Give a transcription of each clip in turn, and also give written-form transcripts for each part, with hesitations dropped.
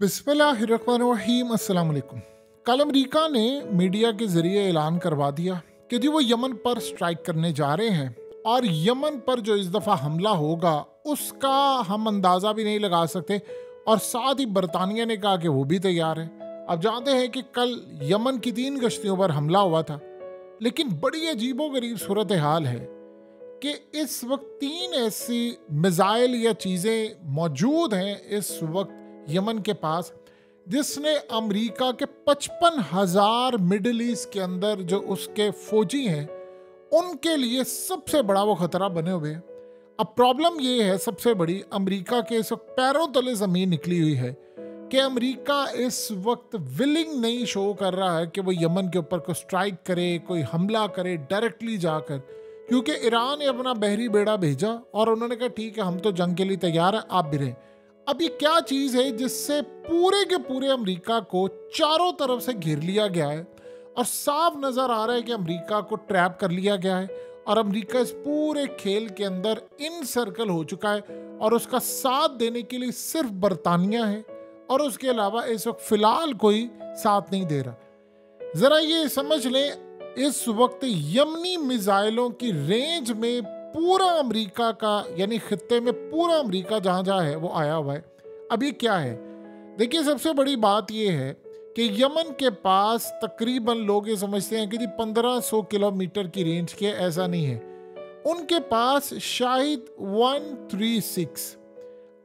बिस्मिल्लाहिर्रहमानिर्रहीम अस्सलाम वालेकुम। कल अमेरिका ने मीडिया के जरिए ऐलान करवा दिया कि जी वो यमन पर स्ट्राइक करने जा रहे हैं और यमन पर जो इस दफ़ा हमला होगा उसका हम अंदाज़ा भी नहीं लगा सकते। और साथ ही बरतानिया ने कहा कि वो भी तैयार है। अब जानते हैं कि कल यमन की 3 कश्तियों पर हमला हुआ था, लेकिन बड़ी अजीबो गरीब सूरत हाल है कि इस वक्त 3 ऐसी मिसाइल या चीज़ें मौजूद हैं इस वक्त यमन के पास, जिसने अमेरिका के 55,000 मिडिल ईस्ट के अंदर जो उसके फौजी हैं उनके लिए सबसे बड़ा वो खतरा बने हुए हैं। अब प्रॉब्लम ये है सबसे बड़ी, अमेरिका के इस वक्त पैरों तले ज़मीन निकली हुई है कि अमेरिका इस वक्त विलिंग नहीं शो कर रहा है कि वो यमन के ऊपर कोई स्ट्राइक करे, कोई हमला करे डायरेक्टली जाकर, क्योंकि ईरान ने अपना बहरी बेड़ा भेजा और उन्होंने कहा ठीक है हम तो जंग के लिए तैयार हैं, आप भी रहें। अब ये क्या चीज़ है जिससे पूरे के पूरे अमेरिका को चारों तरफ से घेर लिया गया है और साफ नज़र आ रहा है कि अमेरिका को ट्रैप कर लिया गया है और अमेरिका इस पूरे खेल के अंदर इन सर्कल हो चुका है और उसका साथ देने के लिए सिर्फ बरतानिया है और उसके अलावा इस वक्त फ़िलहाल कोई साथ नहीं दे रहा। ज़रा ये समझ लें, इस वक्त यमनी मिसाइलों की रेंज में पूरा अमेरिका का यानी खित्ते में पूरा अमेरिका जहाँ जहाँ है वो आया हुआ है। अब ये क्या है, देखिए सबसे बड़ी बात ये है कि यमन के पास तकरीबन लोग ये समझते हैं कि जी 1500 किलोमीटर की रेंज के, ऐसा नहीं है। उनके पास शायद 136,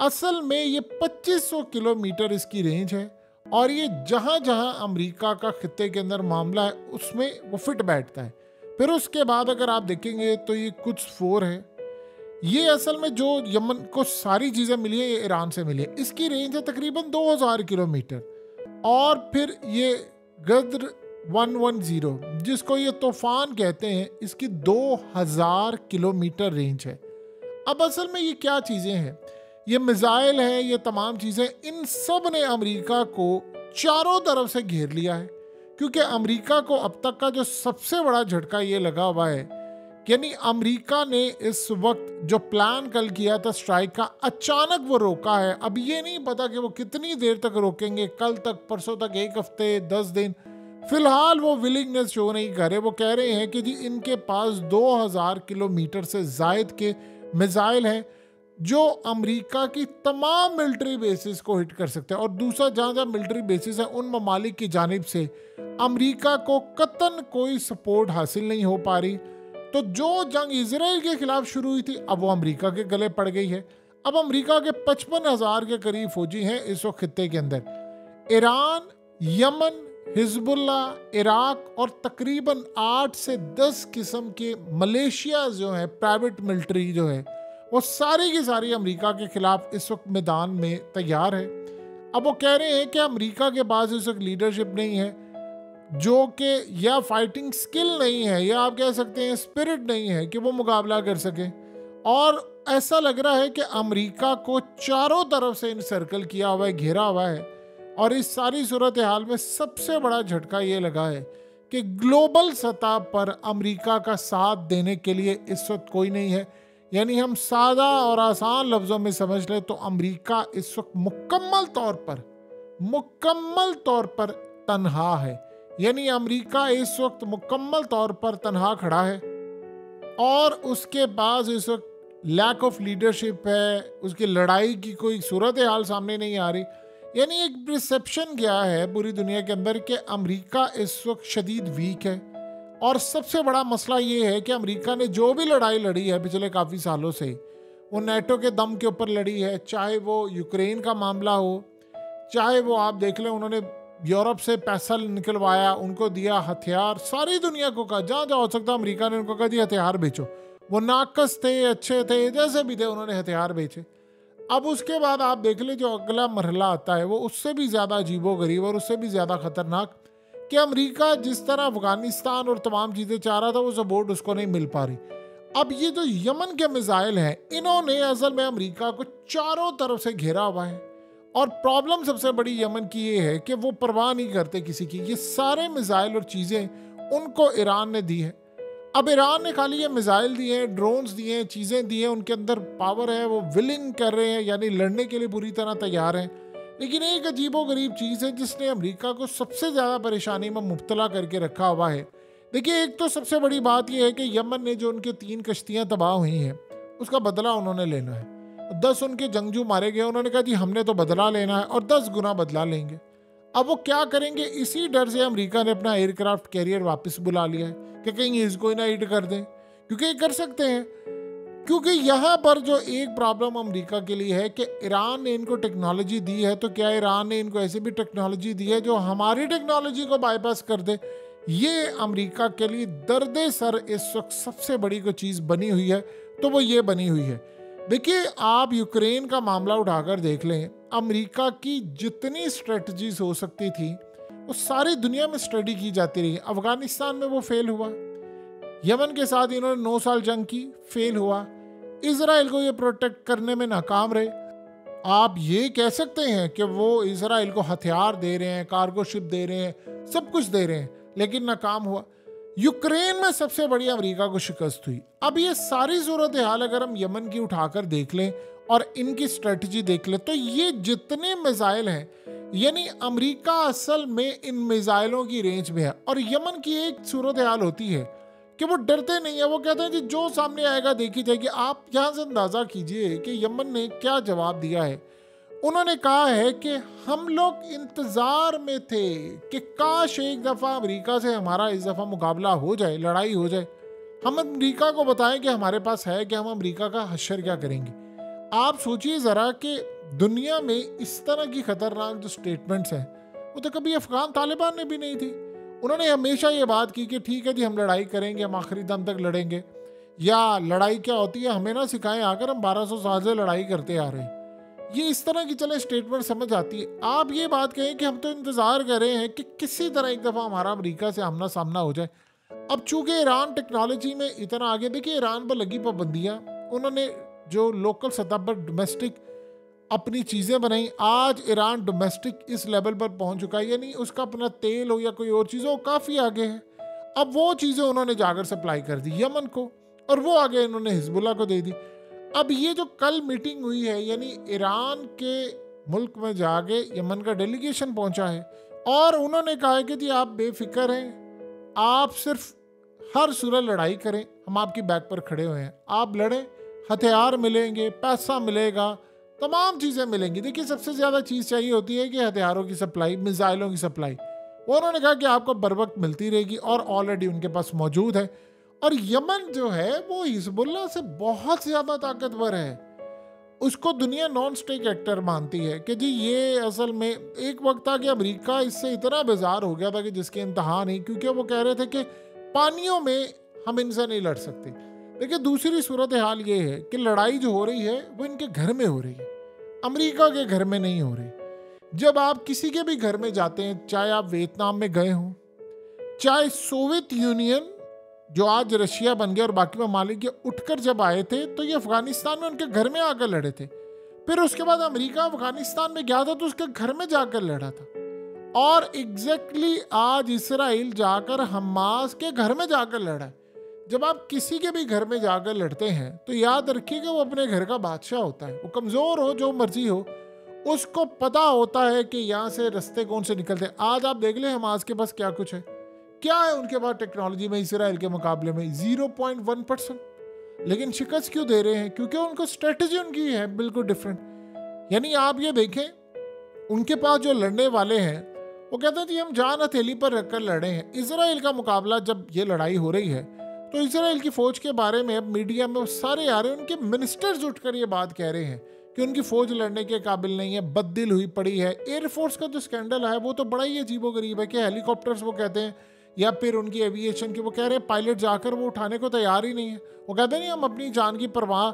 असल में ये 2500 किलोमीटर इसकी रेंज है और ये जहाँ जहाँ अमेरिका का खित्ते के अंदर मामला है उसमें वो फिट बैठता है। फिर उसके बाद अगर आप देखेंगे तो ये कुछ 4 है। ये असल में जो यमन को सारी चीज़ें मिली है ये ईरान से मिली है। इसकी रेंज है तकरीबन 2000 किलोमीटर। और फिर ये गद्र 110 जिसको ये तूफान कहते हैं, इसकी 2000 किलोमीटर रेंज है। अब असल में ये क्या चीज़ें हैं, ये मिसाइल हैं, ये तमाम चीज़ें, इन सब ने अमेरिका को चारों तरफ से घेर लिया है। क्योंकि अमेरिका को अब तक का जो सबसे बड़ा झटका ये लगा हुआ है, यानी अमेरिका ने इस वक्त जो प्लान कल किया था स्ट्राइक का, अचानक वो रोका है। अब ये नहीं पता कि वो कितनी देर तक रोकेंगे, कल तक, परसों तक, 1 हफ्ते, 10 दिन। फिलहाल वो विलिंगनेस शो नहीं कर रहे। वो कह रहे हैं कि जी इनके पास 2000 किलोमीटर से जायद के मिसाइल हैं जो अमेरिका की तमाम मिलिट्री बेसिस को हिट कर सकते हैं। और दूसरा, जहाँ जहाँ मिलिट्री बेसिस है उन ममालिक की जानिब से अमेरिका को कतन कोई सपोर्ट हासिल नहीं हो पा रही। तो जो जंग इजराइल के खिलाफ शुरू हुई थी अब वो अमेरिका के गले पड़ गई है। अब अमेरिका के 55,000 के करीब फौजी हैं इस वक्त खित्ते के अंदर। ईरान, यमन, हिजबुल्ला, इराक और तकरीबन 8 से 10 किस्म के मलेशिया जो है, प्राइवेट मिलिट्री जो है, वो सारी की सारी अमेरिका के खिलाफ इस वक्त मैदान में तैयार है। अब वो कह रहे हैं कि अमेरिका के पास इस वक्त लीडरशिप नहीं है, जो कि या फाइटिंग स्किल नहीं है, या आप कह सकते हैं स्पिरिट नहीं है कि वो मुकाबला कर सके। और ऐसा लग रहा है कि अमेरिका को चारों तरफ से इनसर्कल किया हुआ है, घेरा हुआ है। और इस सारी सूरत हाल में सबसे बड़ा झटका ये लगा है कि ग्लोबल सतह पर अमेरिका का साथ देने के लिए इस वक्त कोई नहीं है। यानी हम सादा और आसान लफ्ज़ों में समझ लें तो अमेरिका इस वक्त मुकम्मल तौर पर तन्हा है। यानी अमेरिका इस वक्त मुकम्मल तौर पर तन्हा खड़ा है और उसके पास इस वक्त लैक ऑफ लीडरशिप है, उसकी लड़ाई की कोई सूरत हाल सामने नहीं आ रही। यानी एक परसेप्शन गया है पूरी दुनिया के अंदर कि अमेरिका इस वक्त शदीद वीक है। और सबसे बड़ा मसला ये है कि अमेरिका ने जो भी लड़ाई लड़ी है पिछले काफ़ी सालों से, वो नेटो के दम के ऊपर लड़ी है। चाहे वो यूक्रेन का मामला हो, चाहे वो आप देख लें उन्होंने यूरोप से पैसा निकलवाया, उनको दिया हथियार, सारी दुनिया को कहा जहाँ जहाँ हो सकता अमेरिका ने उनको कहा जी हथियार बेचो। वो नाकस थे, अच्छे थे, जैसे भी थे, उन्होंने हथियार बेचे। अब उसके बाद आप देख लें जो अगला मरहला आता है वो उससे भी ज़्यादा अजीबोगरीब और उससे भी ज़्यादा ख़तरनाक, कि अमेरिका जिस तरह अफगानिस्तान और तमाम चीज़ें चाह रहा था वो सपोर्ट उसको नहीं मिल पा रही। अब ये जो यमन के मिसाइल हैं, इन्होंने असल में अमेरिका को चारों तरफ से घेरा हुआ है। और प्रॉब्लम सबसे बड़ी यमन की ये है कि वो परवाह नहीं करते किसी की। ये सारे मिसाइल और चीज़ें उनको ईरान ने दी है। अब ईरान ने खाली ये मिसाइल दिए हैं, ड्रोन्स दिए हैं, चीज़ें दी हैं, उनके अंदर पावर है, वो विलिंग कर रहे हैं, यानी लड़ने के लिए पूरी तरह तैयार हैं। लेकिन एक अजीबोगरीब चीज़ है जिसने अमेरिका को सबसे ज़्यादा परेशानी में मुब्तला करके रखा हुआ है। देखिए, एक तो सबसे बड़ी बात यह है कि यमन ने जो उनके 3 कश्तियाँ तबाह हुई हैं उसका बदला उन्होंने लेना है। 10 उनके जंगजू मारे गए, उन्होंने कहा जी हमने तो बदला लेना है और 10 गुना बदला लेंगे। अब वो क्या करेंगे, इसी डर से अमेरिका ने अपना एयरक्राफ्ट कैरियर वापस बुला लिया है कि कहीं इसको ही ना हिट कर दें, क्योंकि ये कर सकते हैं। क्योंकि यहाँ पर जो एक प्रॉब्लम अमेरिका के लिए है कि ईरान ने इनको टेक्नोलॉजी दी है, तो क्या ईरान ने इनको ऐसी भी टेक्नोलॉजी दी है जो हमारी टेक्नोलॉजी को बाईपास कर दे। ये अमेरिका के लिए दर्दे सर इस वक्त सबसे बड़ी कोई चीज़ बनी हुई है तो वो ये बनी हुई है। देखिए, आप यूक्रेन का मामला उठाकर देख लें, अमेरिका की जितनी स्ट्रेटजीज हो सकती थी वो सारी दुनिया में स्टडी की जाती रही। अफगानिस्तान में वो फेल हुआ, यमन के साथ इन्होंने 9 साल जंग की, फेल हुआ, इजराइल को ये प्रोटेक्ट करने में नाकाम रहे। आप ये कह सकते हैं कि वो इजराइल को हथियार दे रहे हैं, कार्गो शिप दे रहे हैं, सब कुछ दे रहे हैं, लेकिन नाकाम हुआ। यूक्रेन में सबसे बड़ी अमेरिका को शिकस्त हुई। अब ये सारी सूरत हाल अगर हम यमन की उठाकर देख लें और इनकी स्ट्रेटजी देख लें तो ये जितने मिसाइल हैं, यानी अमेरिका असल में इन मिसाइलों की रेंज में है। और यमन की एक सूरत हाल होती है कि वो डरते नहीं है, वो कहते हैं कि जो सामने आएगा देखी जाएगी। आप यहाँ से अंदाज़ा कीजिए कि यमन ने क्या जवाब दिया है। उन्होंने कहा है कि हम लोग इंतज़ार में थे कि काश एक दफ़ा अमेरिका से हमारा इस दफ़ा मुकाबला हो जाए, लड़ाई हो जाए, हम अमेरिका को बताएं कि हमारे पास है, कि हम अमेरिका का हश्र क्या करेंगे। आप सोचिए ज़रा कि दुनिया में इस तरह की ख़तरनाक जो स्टेटमेंट्स हैं वो तो कभी अफ़गान तालिबान ने भी नहीं थी। उन्होंने हमेशा ये बात की कि ठीक है जी, हम लड़ाई करेंगे, हम आखिरी दम तक लड़ेंगे, या लड़ाई क्या होती है हमें ना सिखाएं आकर, हम 1200 साल से लड़ाई करते आ रहे हैं। ये इस तरह की चले स्टेटमेंट समझ आती है। आप ये बात कहें कि हम तो इंतज़ार कर रहे हैं कि किसी तरह एक दफ़ा हमारा अमेरिका से आमना सामना हो जाए। अब चूंकि ईरान टेक्नोलॉजी में इतना आगे, देखिए ईरान पर लगी पाबंदियाँ, उन्होंने जो लोकल सतह पर डोमेस्टिक अपनी चीज़ें बनाई। आज ईरान डोमेस्टिक इस लेवल पर पहुंच चुका है, यानी उसका अपना तेल हो या कोई और चीज़ हो, काफ़ी आगे है। अब वो चीज़ें उन्होंने जाकर सप्लाई कर दी यमन को, और वो आगे इन्होंने हिजबुल्लाह को दे दी। अब ये जो कल मीटिंग हुई है, यानी ईरान के मुल्क में जाके यमन का डेलीगेशन पहुंचा है और उन्होंने कहा है कि जी आप बेफिक्र हैं, आप सिर्फ हर सूरत लड़ाई करें, हम आपकी बैक पर खड़े हुए हैं, आप लड़ें, हथियार मिलेंगे, पैसा मिलेगा, तमाम चीज़ें मिलेंगी। देखिए, सबसे ज़्यादा चीज़ चाहिए होती है कि हथियारों की सप्लाई, मिसाइलों की सप्लाई। वो उन्होंने कहा कि आपको बर वक्त मिलती रहेगी और ऑलरेडी उनके पास मौजूद है। और यमन जो है वो हिजबुल्लाह से बहुत ज़्यादा ताकतवर है। उसको दुनिया नॉन स्टेट एक्टर मानती है कि जी ये असल में एक वक्त था कि अमेरिका इससे इतना बेजार हो गया था कि जिसके इंतहा नहीं, क्योंकि वो कह रहे थे कि पानियों में हम इनसे नहीं लड़ सकते। देखिए, दूसरी सूरत हाल ये है कि लड़ाई जो हो रही है वो इनके घर में हो रही है, अमेरिका के घर में नहीं हो रही। जब आप किसी के भी घर में जाते हैं, चाहे आप वियतनाम में गए हों, चाहे सोवियत यूनियन जो आज रशिया बन गया और बाकी ममालिक ये उठकर जब आए थे तो ये अफगानिस्तान में उनके घर में आकर लड़े थे। फिर उसके बाद अमेरिका अफगानिस्तान में गया था तो उसके घर में जाकर लड़ा था। और एग्जैक्टली आज इसराइल जाकर हमास के घर में जाकर लड़ा है। जब आप किसी के भी घर में जाकर लड़ते हैं तो याद रखिएगा वो अपने घर का बादशाह होता है। वो कमज़ोर हो, जो मर्जी हो, उसको पता होता है कि यहाँ से रास्ते कौन से निकलते हैं। आज आप देख लें हमास के पास क्या कुछ है, क्या है उनके पास टेक्नोलॉजी में इसराइल के मुकाबले में 0.1%। लेकिन शिकस्त क्यों दे रहे हैं? क्योंकि उनको स्ट्रेटजी उनकी है बिल्कुल डिफरेंट। यानी आप ये देखें, उनके पास जो लड़ने वाले हैं वो कहते हैं कि हम जान हथेली पर रखकर लड़े हैं। इसराइल का मुकाबला जब ये लड़ाई हो रही है तो इसराइल की फौज के बारे में अब मीडिया में सारे आ रहे हैं, उनके मिनिस्टर्स उठकर ये बात कह रहे हैं कि उनकी फौज लड़ने के काबिल नहीं है, बददिल हुई पड़ी है। एयरफोर्स का जो स्कैंडल है वो तो बड़ा ही अजीबोगरीब है कि हेलीकॉप्टर्स वो कहते हैं, या फिर उनकी एविएशन की वो कह रहे हैं पायलट जाकर वो उठाने को तैयार ही नहीं है। वो कहते हैं नहीं, हम अपनी जान की परवाह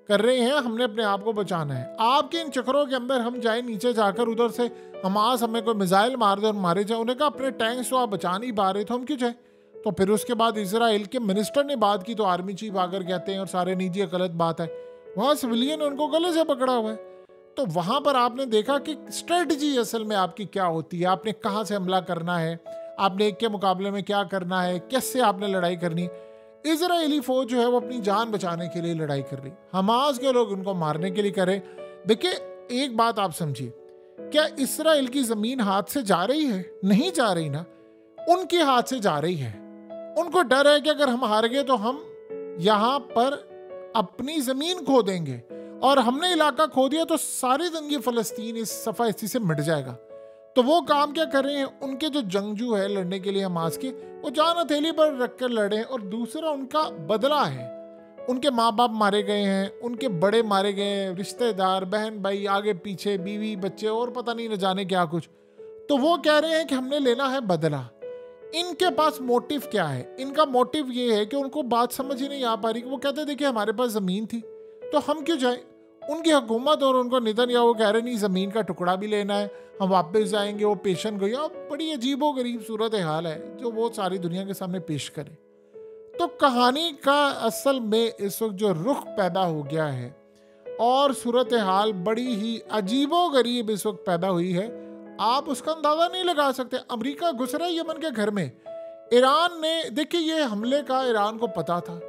कर रहे हैं, हमने अपने आप को बचाना है। आपके इन चक्करों के अंदर हम जाए नीचे जाकर उधर से हमास हमें कोई मिसाइल मार दे और मारे जाए। उन्हें कहा अपने टैंक्स तो आप बचा नहीं पा रहे तो हम क्यों जाए। तो फिर उसके बाद इसराइल के मिनिस्टर ने बात की तो आर्मी चीफ आकर कहते हैं और सारे निजी गलत बात है। वहाँ सिविलियन उनको गले से पकड़ा हुआ है। तो वहाँ पर आपने देखा कि स्ट्रेटजी असल में आपकी क्या होती है, आपने कहाँ से हमला करना है, आपने एक के मुकाबले में क्या करना है, कैसे आपने लड़ाई करनी है। इजरायली फौज जो है वो अपनी जान बचाने के लिए लड़ाई कर रही, हमास के लोग उनको मारने के लिए करे। देखिए, एक बात आप समझिए क्या इसराइल की जमीन हाथ से जा रही है? नहीं जा रही ना, उनके हाथ से जा रही है। उनको डर है कि अगर हम हार गए तो हम यहाँ पर अपनी जमीन खो देंगे, और हमने इलाका खो दिया तो सारी जिंदगी फलस्तीन इस सफा इसी से मिट जाएगा। तो वो काम क्या कर रहे हैं, उनके जो जंगजू है लड़ने के लिए हमास के, वो जान हथेली पर रख कर लड़े। और दूसरा उनका बदला है, उनके माँ बाप मारे गए हैं, उनके बड़े मारे गए हैं, रिश्तेदार, बहन भाई, आगे पीछे बीवी बच्चे और पता नहीं न जाने क्या कुछ। तो वो कह रहे हैं कि हमने लेना है बदला। इनके पास मोटिव क्या है? इनका मोटिव ये है कि उनको बात समझ ही नहीं आ पा रही। वो कहते हैं देखिए हमारे पास ज़मीन थी तो हम क्यों जाए। उनकी हुकूमत और उनको नेतन्याहू कह रहे नहीं, ज़मीन का टुकड़ा भी लेना है, हम वापस जाएंगे। वो पेशन गई। अब बड़ी अजीबो गरीब सूरत हाल है जो वो सारी दुनिया के सामने पेश करे। तो कहानी का असल में इस वक्त जो रुख पैदा हो गया है और सूरत हाल बड़ी ही अजीबो गरीब इस वक्त पैदा हुई है, आप उसका अंदाजा नहीं लगा सकते। अमेरिका घुस रहा है यमन के घर में। ईरान ने, देखिए ये हमले का ईरान को पता था,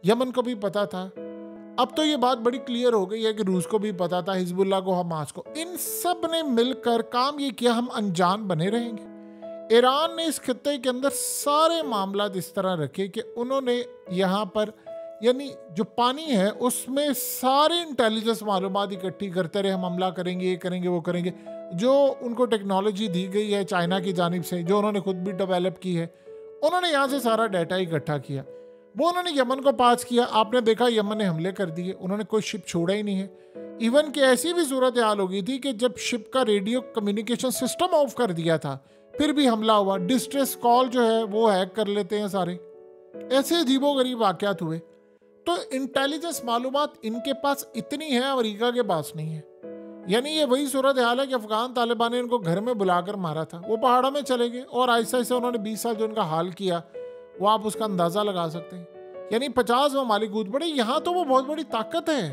यमन को भी पता था। अब तो ये बात बड़ी क्लियर हो गई है कि रूस को भी पता था, हिजबुल्लाह को, हमास को। इन सब ने मिलकर काम ये किया, हम अनजान बने रहेंगे। ईरान ने इस खित्ते के अंदर सारे मामला इस तरह रखे कि उन्होंने यहाँ पर यानी जो पानी है उसमें सारे इंटेलिजेंस मालूमात इकट्ठी करते रहे, हम हमला करेंगे, ये करेंगे, वो करेंगे। जो उनको टेक्नोलॉजी दी गई है चाइना की जानिब से, जो उन्होंने खुद भी डेवलप की है, उन्होंने यहाँ से सारा डाटा इकट्ठा किया। वो उन्होंने यमन को पास किया। आपने देखा यमन ने हमले कर दिए, उन्होंने कोई शिप छोड़ा ही नहीं है। इवन कि ऐसी भी सूरत हाल हो गई थी कि जब शिप का रेडियो कम्युनिकेशन सिस्टम ऑफ कर दिया था फिर भी हमला हुआ। डिस्ट्रेस कॉल जो है वो हैक कर लेते हैं सारे। ऐसे अजीबोगरीब वाक़यात हुए। तो इंटेलिजेंस मालूमात इनके पास इतनी है, अमेरिका के पास नहीं है। यानी ये वही सूरत हाल है कि अफगान तालिबान ने इनको घर में बुलाकर मारा था, वो पहाड़ों में चले गए और ऐसा ऐसा उन्होंने 20 साल जो इनका हाल किया वो आप उसका अंदाज़ा लगा सकते हैं। यानी 50 ममालिक कूद पड़े। यहाँ तो वो बहुत बड़ी ताकत है,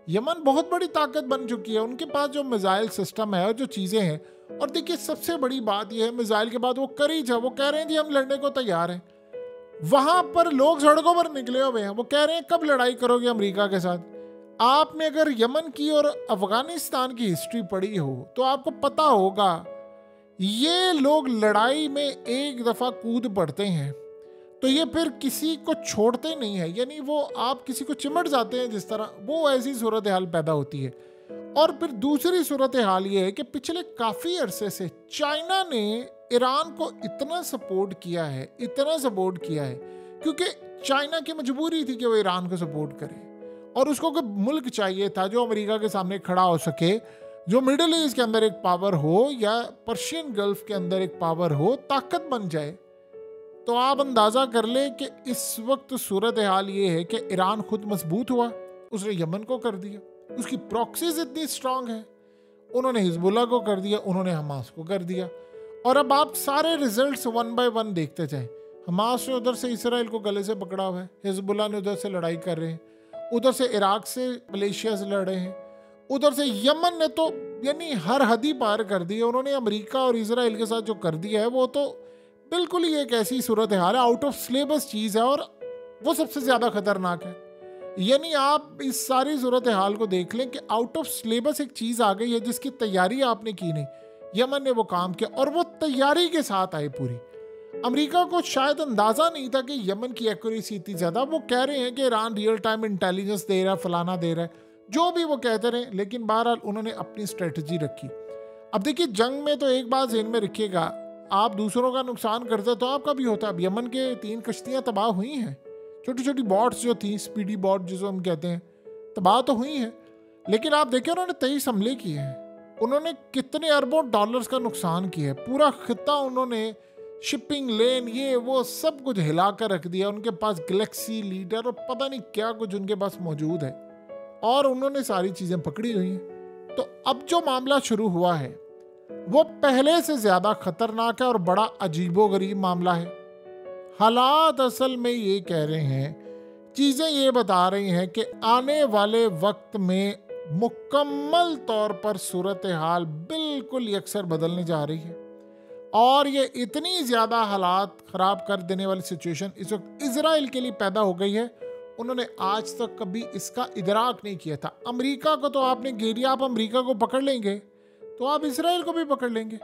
यमन बहुत बड़ी ताकत बन चुकी है। उनके पास जो मिसाइल सिस्टम है और जो चीज़ें हैं, और देखिए सबसे बड़ी बात यह है मिसाइल के बाद वो करी जा, वो कह रहे हैं जी हम लड़ने को तैयार हैं। वहां पर लोग सड़कों पर निकले हुए हैं, वो कह रहे हैं कब लड़ाई करोगे अमेरिका के साथ। आपने अगर यमन की और अफगानिस्तान की हिस्ट्री पढ़ी हो तो आपको पता होगा ये लोग लड़ाई में एक दफ़ा कूद पड़ते हैं तो ये फिर किसी को छोड़ते नहीं है। यानी वो आप किसी को चिमट जाते हैं जिस तरह, वो ऐसी सूरत हाल पैदा होती है। और फिर दूसरी सूरत हाल ये है कि पिछले काफ़ी अरसे से चाइना ने ईरान को इतना सपोर्ट किया है, इतना सपोर्ट किया है, क्योंकि चाइना की मजबूरी थी कि वो ईरान को सपोर्ट करे और उसको कोई मुल्क चाहिए था जो अमेरिका के सामने खड़ा हो सके, जो मिडिल ईस्ट के अंदर एक पावर हो या पर्शियन गल्फ के अंदर एक पावर हो, ताकत बन जाए। तो आप अंदाज़ा कर ले कि इस वक्त सूरत हाल ये है कि ईरान खुद मजबूत हुआ, उसने यमन को कर दिया, उसकी प्रॉक्सीज इतनी स्ट्रांग है, उन्होंने हिजबुल्लाह को कर दिया, उन्होंने हमास को कर दिया। और अब आप सारे रिजल्ट्स वन बाय वन देखते जाएं। हमास ने उधर से इसराइल को गले से पकड़ा हुआ है, हिजबुल्लाह ने उधर से लड़ाई कर रहे हैं, उधर से इराक से मलेशिया से लड़ रहे हैं, उधर से यमन ने तो यानी हर हद ही पार कर दी है। उन्होंने अमेरिका और इसराइल के साथ जो कर दिया है वो तो बिल्कुल ही एक ऐसी सूरत हाल है, आउट ऑफ सिलेबस चीज़ है और वो सबसे ज़्यादा खतरनाक है। यानी आप इस सारी सूरत हाल को देख लें कि आउट ऑफ सिलेबस एक चीज़ आ गई है जिसकी तैयारी आपने की नहीं। यमन ने वो काम किया और वो तैयारी के साथ आए पूरी। अमेरिका को शायद अंदाज़ा नहीं था कि यमन की एक्यूरेसी इतनी ज़्यादा। वो कह रहे हैं कि ईरान रियल टाइम इंटेलिजेंस दे रहा है, फलाना दे रहा है, जो भी वो कहते रहे, लेकिन बहरहाल उन्होंने अपनी स्ट्रेटजी रखी। अब देखिए जंग में तो एक बात ज़हन में रखिएगा, आप दूसरों का नुकसान करते तो आपका भी होता। अब यमन के 3 कश्तियाँ तबाह हुई हैं, छोटी छोटी बॉट्स जो थी, स्पीडी बॉट जिसको हम कहते हैं, तबाह तो हुई हैं, लेकिन आप देखें उन्होंने 23 हमले किए हैं। उन्होंने कितने अरबों डॉलर्स का नुकसान किया है। पूरा खित्ता उन्होंने शिपिंग लेन ये वो सब कुछ हिला कर रख दिया। उनके पास गैलेक्सी लीडर और पता नहीं क्या कुछ उनके पास मौजूद है और उन्होंने सारी चीज़ें पकड़ी हुई हैं। तो अब जो मामला शुरू हुआ है वो पहले से ज़्यादा खतरनाक है और बड़ा अजीबोगरीब मामला है। हालात असल में ये कह रहे हैं, चीज़ें ये बता रही हैं कि आने वाले वक्त में मुकम्मल तौर पर सूरत हाल बिल्कुल यकसर बदलने जा रही है और ये इतनी ज़्यादा हालात ख़राब कर देने वाली सिचुएशन इस वक्त इजराइल के लिए पैदा हो गई है। उन्होंने आज तक कभी इसका इदराक नहीं किया था। अमेरिका को तो आपने घेरिया, आप अमेरिका को पकड़ लेंगे तो आप इसराइल को भी पकड़ लेंगे।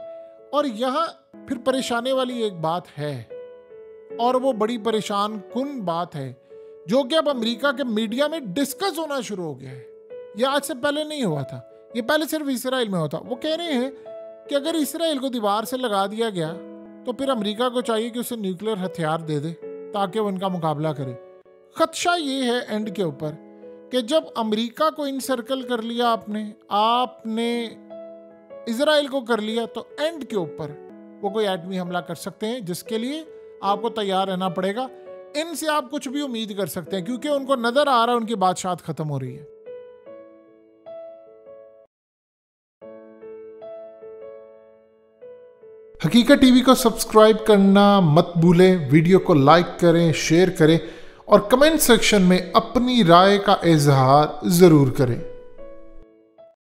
और यहाँ फिर परेशानी वाली एक बात है, और वो बड़ी परेशान कुन बात है जो कि अब अमेरिका के मीडिया में डिस्कस होना शुरू हो गया है। ये आज से पहले नहीं हुआ था, ये पहले सिर्फ इसराइल में होता। वो कह रहे हैं कि अगर इसराइल को दीवार से लगा दिया गया तो फिर अमेरिका को चाहिए कि उसे न्यूक्लियर हथियार दे दे ताकि वो इनका मुकाबला करे। खदशा ये है एंड के ऊपर कि जब अमेरिका को इनसर्कल कर लिया आपने इजराइल को कर लिया, तो एंड के ऊपर वो कोई एटमी हमला कर सकते हैं, जिसके लिए आपको तैयार रहना पड़ेगा। इनसे आप कुछ भी उम्मीद कर सकते हैं क्योंकि उनको नजर आ रहा है उनकी बादशाहत खत्म हो रही है। हकीकत टीवी को सब्सक्राइब करना मत भूलें, वीडियो को लाइक करें, शेयर करें और कमेंट सेक्शन में अपनी राय का इजहार जरूर करें।